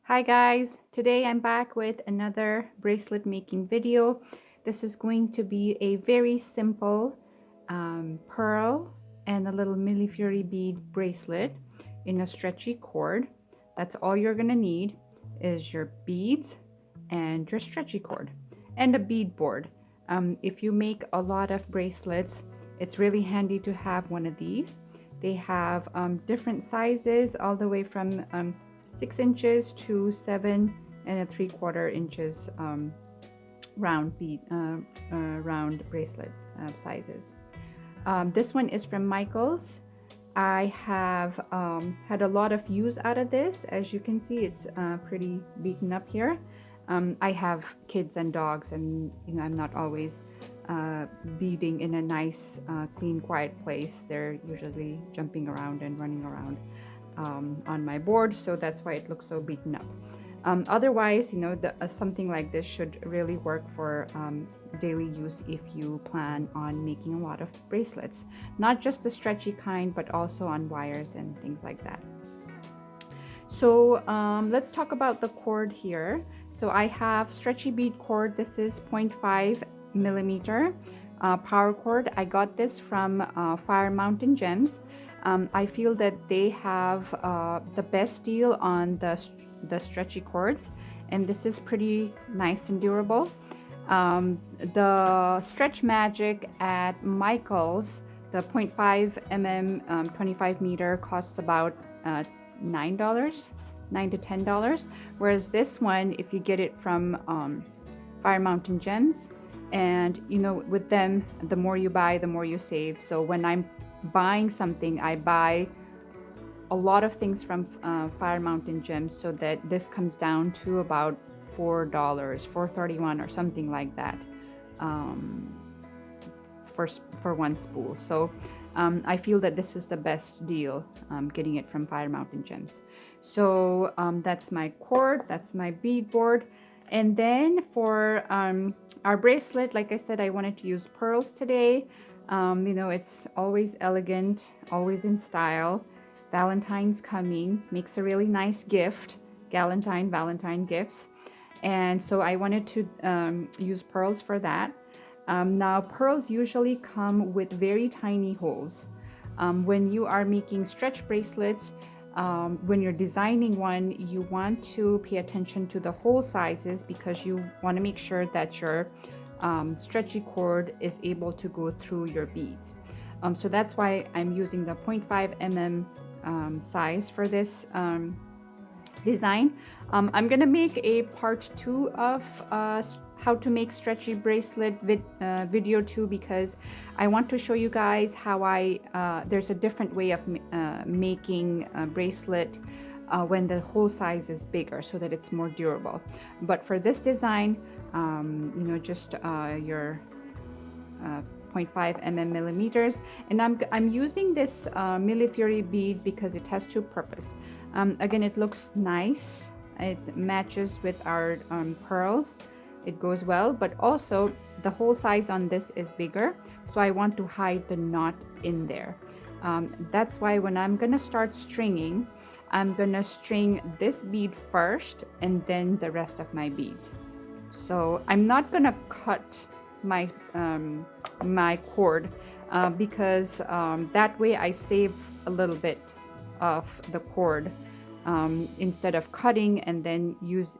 Hi guys, today I'm back with another bracelet making video. This is going to be a very simple pearl and a little millefiori bead bracelet in a stretchy cord. That's all you're gonna need is your beads and your stretchy cord and a bead board. If you make a lot of bracelets, it's really handy to have one of these. They have different sizes all the way from 6 inches to 7 3/4 inches round bracelet sizes. This one is from Michaels. I have had a lot of use out of this. As you can see, it's pretty beaten up here. I have kids and dogs, and I'm not always beading in a nice, clean, quiet place. They're usually jumping around and running around on my board, so that's why it looks so beaten up. Otherwise, something like this should really work for daily use if you plan on making a lot of bracelets, not just the stretchy kind, but also on wires and things like that. So let's talk about the cord here. So I have stretchy bead cord. This is 0.5 millimeter power cord. I got this from Fire Mountain Gems. I feel that they have the best deal on the stretchy cords, and this is pretty nice and durable. The Stretch Magic at Michaels, the 0.5 mm 25 meter costs about $9 to $10, whereas this one, if you get it from Fire Mountain Gems, and with them, the more you buy, the more you save. So when I'm buying something, I buy a lot of things from Fire Mountain Gems, so that this comes down to about $4, $4.31 or something like that for one spool. So I feel that this is the best deal, getting it from Fire Mountain Gems. So that's my cord, that's my bead board. And then for our bracelet, like I said, I wanted to use pearls today. It's always elegant, always in style. Valentine's coming, makes a really nice gift, Valentine gifts. And so I wanted to use pearls for that. Now, pearls usually come with very tiny holes. When you are making stretch bracelets, when you're designing one, you want to pay attention to the hole sizes, because you want to make sure that your stretchy cord is able to go through your beads. So that's why I'm using the 0.5 mm size for this design. I'm gonna make a part 2 of how to make stretchy bracelet video 2, because I want to show you guys how there's a different way of making a bracelet when the hole size is bigger, so that it's more durable. But for this design, just your 0.5 millimeters, and I'm using this millefiori bead because it has two purposes. Again, it looks nice, it matches with our pearls, it goes well, but also the hole size on this is bigger, so I want to hide the knot in there. That's why when I'm gonna start stringing, I'm gonna string this bead first and then the rest of my beads. So I'm not gonna cut my my cord because that way I save a little bit of the cord instead of cutting and then use,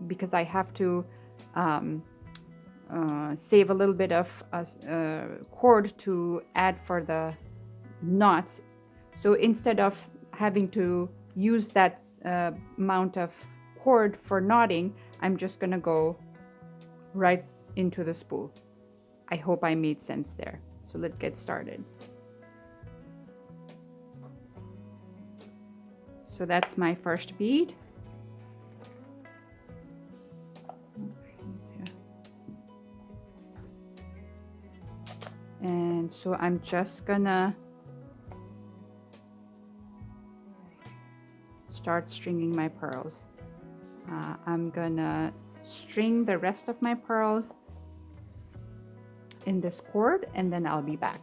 because I have to save a little bit of cord to add for the knots. So instead of having to use that amount of cord for knotting, I'm just gonna go right into the spool. I hope I made sense there. So let's get started. So that's my first bead. And so I'm just gonna start stringing my pearls. I'm gonna string the rest of my pearls in this cord, and then I'll be back.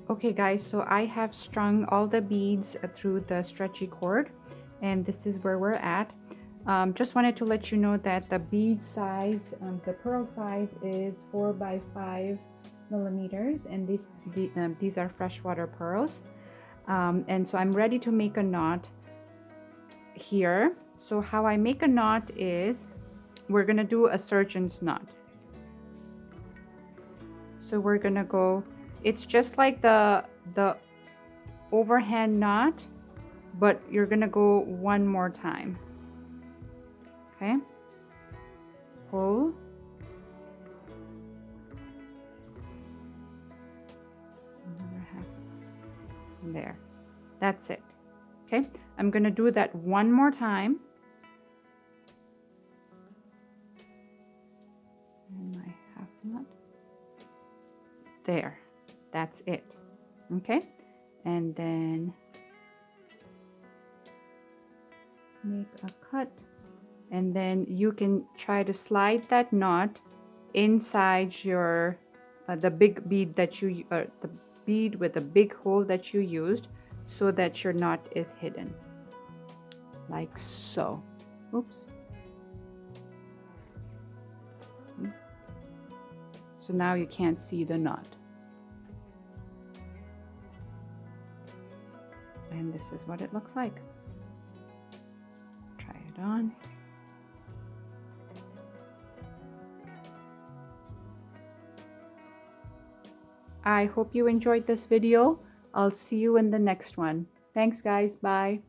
Okay guys, so I have strung all the beads through the stretchy cord, and this is where we're at. Just wanted to let you know that the bead size, the pearl size is 4 by 5 millimeters, and these are freshwater pearls. And so I'm ready to make a knot here. So how I make a knot is we're gonna do a surgeon's knot. So we're gonna go, it's just like the overhand knot, but you're gonna go one more time. Okay, pull, another half, there, that's it. Okay, I'm gonna do that one more time. And my half knot, there, that's it. Okay, and then make a cut, and then you can try to slide that knot inside your the big bead that you the bead with the big hole that you used, so that your knot is hidden, like so. Oops. So now you can't see the knot. And this is what it looks like. Try it on. I hope you enjoyed this video. I'll see you in the next one. Thanks guys, bye.